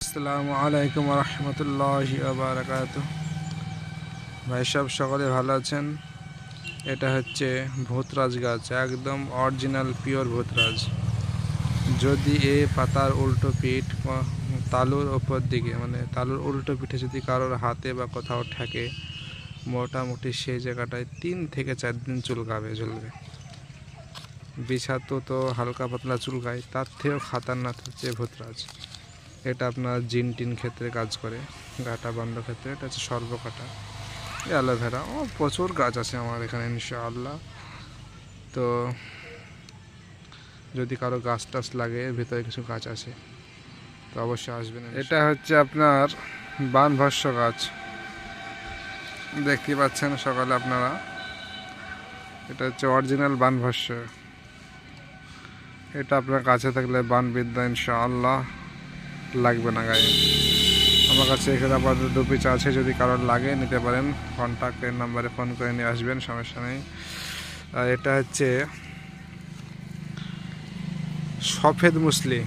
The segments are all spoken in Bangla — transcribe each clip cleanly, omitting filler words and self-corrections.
আসসালামু আলাইকুম রহমতুল্লাহি ওয়া বারাকাতুহু। ভাই সব সকলে ভালো আছেন? এটা হচ্ছে ভূতরাজ গাছ, একদম অরিজিনাল পিওর ভূতরাজ। যদি এই পাতার উল্টো পিঠ তালুর ওপর দিকে, মানে তালুর উল্টো পিঠে যদি কারোর হাতে বা কোথাও ঠেকে, মোটামুটি সেই জায়গাটায় 3 থেকে 4 দিন ঝুলবে। বিষাক্ত তো হালকা পাতলা চুলকায়, তার থেকেও খাতারনাক হচ্ছে ভূতরাজ। এটা আপনার জিন টিন ক্ষেত্রে কাজ করে, গাটা বন্ধ ক্ষেত্রে। এটা হচ্ছে সর্বকাটা, অ্যালোভেরা, প্রচুর গাছ আছে আমার এখানে ইনশাআল্লাহ। তো যদি কারো গাছ টাছ লাগে, এর ভিতরে কিছু গাছ আছে, তো অবশ্যই আসবেন। এটা হচ্ছে আপনার বানভস্য গাছ, দেখতে পাচ্ছেন সকালে আপনারা। এটা হচ্ছে অরিজিনাল বানভস্য। এটা আপনার কাছে থাকলে বানবিদ্যা ইনশাআল্লাহ লাগবে না গায়ে। আমার কাছে এখানে আপাতত 2 পিস আছে, যদি কারোর লাগে নিতে পারেন। কন্ট্যাক্টের নাম্বারে ফোন করে নিয়ে আসবেন, সমস্যা নেই। আর এটা হচ্ছে সফেদ মুসলি।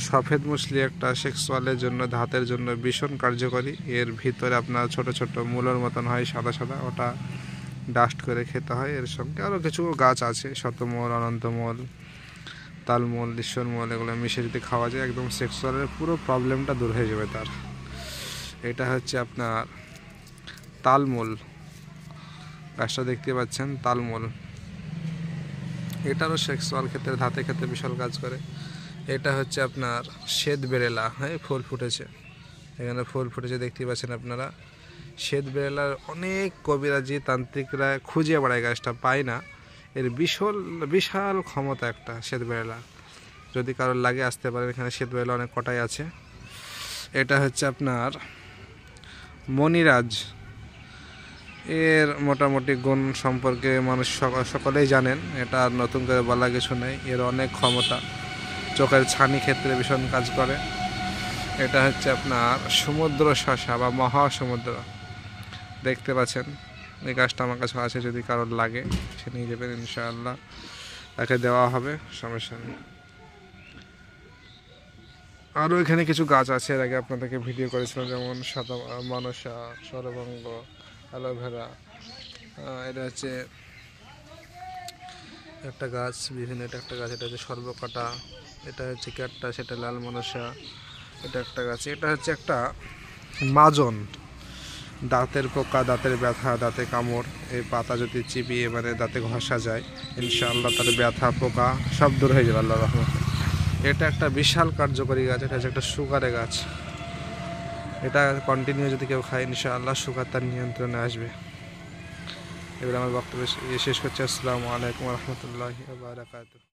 সফেদ মুসলি একটা সেক্সুয়ালের জন্য, ধাতের জন্য ভীষণ কার্যকরী। এর ভিতরে আপনার ছোট ছোট মূলের মতন হয়, সাদা সাদা, ওটা ডাস্ট করে খেতে হয়। এর সঙ্গে আরও কিছু গাছ আছে, শতমূল, অনন্তমূল, তালমূল, ঈশ্বরমূল, এগুলো মিশে যদি খাওয়া যায়, একদম সেক্সুয়ালের পুরো প্রবলেমটা দূর হয়ে যাবে তার। এটা হচ্ছে আপনার তালমূল, গাছটা দেখতে পাচ্ছেন, তালমূল। এটারও সেক্সুয়াল ক্ষেত্রে, ধাতে ক্ষেত্রে বিশাল কাজ করে। এটা হচ্ছে আপনার শ্বেত বেরেলা। হ্যাঁ, ফুল ফুটেছে, এখানে ফুল ফুটেছে দেখতে পাচ্ছেন আপনারা। শ্বেত বেরেলার অনেক কবিরাজি তান্ত্রিকরা খুঁজে বেড়ায়, গাছটা পায় না। এর বিশাল ক্ষমতা একটা শ্বেত বেরেলা। যদি কারোর লাগে আসতে পারেন, এখানে শ্বেত বেরেলা অনেক কটাই আছে। এটা হচ্ছে আপনার মণিরাজ। এর মোটামুটি গুণ সম্পর্কে মানুষ সকলেই জানেন, এটা আর নতুন করে বলা কিছু নেই। এর অনেক ক্ষমতা, চোখের ছানি ক্ষেত্রে ভীষণ কাজ করে। এটা হচ্ছে আপনার সমুদ্র শসা বা মহাসমুদ্র, দেখতে পাচ্ছেন। এই গাছটা আমার কাছে আছে, যদি কারোর লাগে সে নিয়ে যাবেন ইনশাআল্লাহ, তাকে দেওয়া হবে, সমস্যা নেই। আরও এখানে কিছু গাছ আছে, এর আগে আপনাদেরকে ভিডিও করেছিলাম, যেমন মনসা, সরবঙ্গ, অ্যালোভেরা। এটা হচ্ছে একটা গাছ, বিভিন্ন, এটা একটা গাছ। এটা হচ্ছে সর্বকাটা, এটা হচ্ছে ক্যাটটা, সেটা লাল মনসা। এটা একটা গাছ। এটা হচ্ছে একটা মাজন, দাঁতের পোকা, দাঁতের ব্যথা, দাঁতে কামড়, এই পাতা যদি চিবিয়ে মানে দাঁতে ঘষা যায়, ইনশাআল্লাহ তার ব্যথা পোকা সব দূর হয়ে যাবে আল্লাহর রহমতে। এটা একটা বিশাল কার্যকরী গাছ। এটা হচ্ছে একটা সুগারের গাছ। এটা কন্টিনিউ যদি কেউ খায়, ইনশাআল্লাহ সুগার তার নিয়ন্ত্রণে আসবে। এবার আমার বক্তব্য শেষ করছি। আসসালামু আলাইকুম রহমতুল্লাহি ওয়া বারাকাতুহু।